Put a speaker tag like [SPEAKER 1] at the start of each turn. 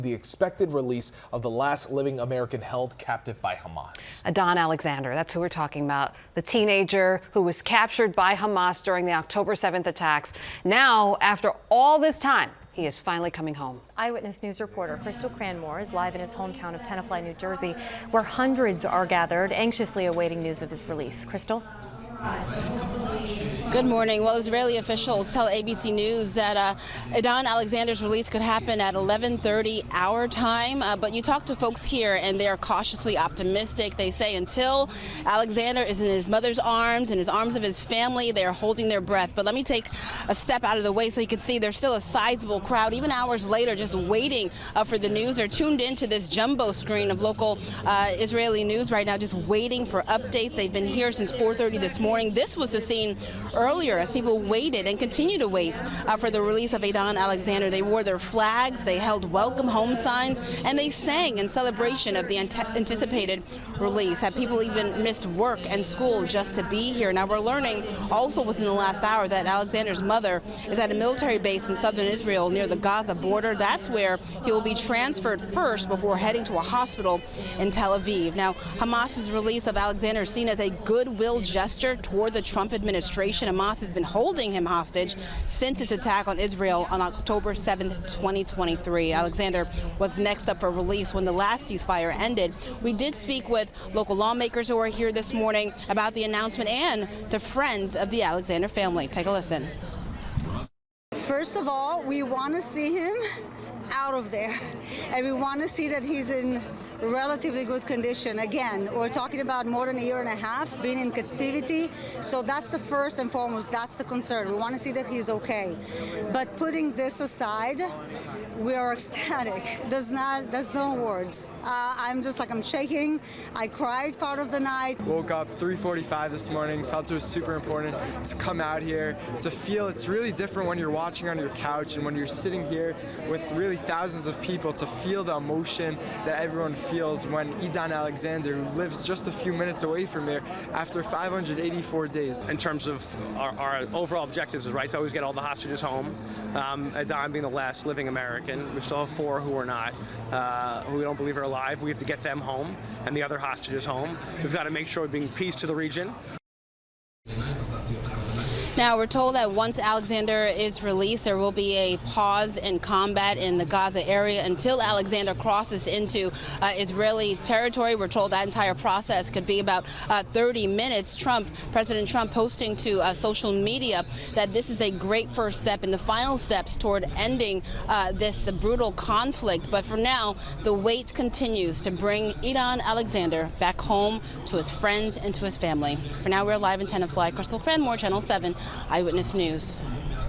[SPEAKER 1] the expected release of the last living American held captive by Hamas.
[SPEAKER 2] Edan Alexander, that's who we're talking about. The teenager who was captured by Hamas during the October 7th attacks. Now, after all this time, he is finally coming home.
[SPEAKER 3] Eyewitness News reporter Cranmore is live in his hometown of Tenafly, New Jersey, where hundreds are gathered, anxiously awaiting news of his release. Crystal?
[SPEAKER 4] Good morning. Well, Israeli officials tell ABC News that Edan Alexander's release could happen at 11:30 our time. But you talk to folks here and they are cautiously optimistic. They say until Alexander is in his mother's arms, in his arms of his family, they are holding their breath. But let me take a step out of the way so you can see there's still a sizable crowd, even hours later, just waiting for the news. They're tuned into this jumbo screen of local Israeli news right now, just waiting for updates. They've been here since 4:30 this morning. This was the scene earlier as people waited and continue to wait for the release of Edan Alexander. They wore their flags, they held welcome home signs, and they sang in celebration of the anticipated release. Have people even missed work and school just to be here? Now we're learning also within the last hour that Alexander's mother is at a military base in southern Israel near the Gaza border. That's where he will be transferred first before heading to a hospital in Tel Aviv. Now, Hamas's release of Alexander is seen as a goodwill gesture toward the Trump administration. Hamas has been holding him hostage since its attack on Israel on October 7th, 2023. Alexander was next up for release when the last ceasefire ended. We did speak with local lawmakers who are here this morning about the announcement and to friends of the Alexander family. Take a listen.
[SPEAKER 5] First of all, we want to see him out of there, and we want to see that he's in relatively good condition. Again, we're talking about more than a year and a half being in captivity, so that's the first and foremost, that's the concern. We want to see that he's okay. But putting this aside, we are ecstatic. There's no words. I'm shaking. I cried part of the night.
[SPEAKER 6] Woke up 3:45 this morning, felt it was super important to come out here, to feel it's really different when you're watching on your couch and when you're sitting here with really thousands of people, to feel the emotion that everyone feels when Edan Alexander, who lives just a few minutes away from here, after 584 days.
[SPEAKER 7] In terms of our overall objectives is right to always get all the hostages home. Edan being the last living American. We still have 4 who are not, who we don't believe are alive. We have to get them home and the other hostages home. We've got to make sure we bring peace to the region.
[SPEAKER 4] Now, we're told that once Alexander is released, there will be a pause in combat in the Gaza area until Alexander crosses into Israeli territory. We're told that entire process could be about 30 minutes. President Trump posting to social media that this is a great first step in the final steps toward ending this brutal conflict. But for now, the wait continues to bring Edan Alexander back home to his friends and to his family. For now, we're live in Tenafly. Cranmore, Channel 7. Eyewitness News.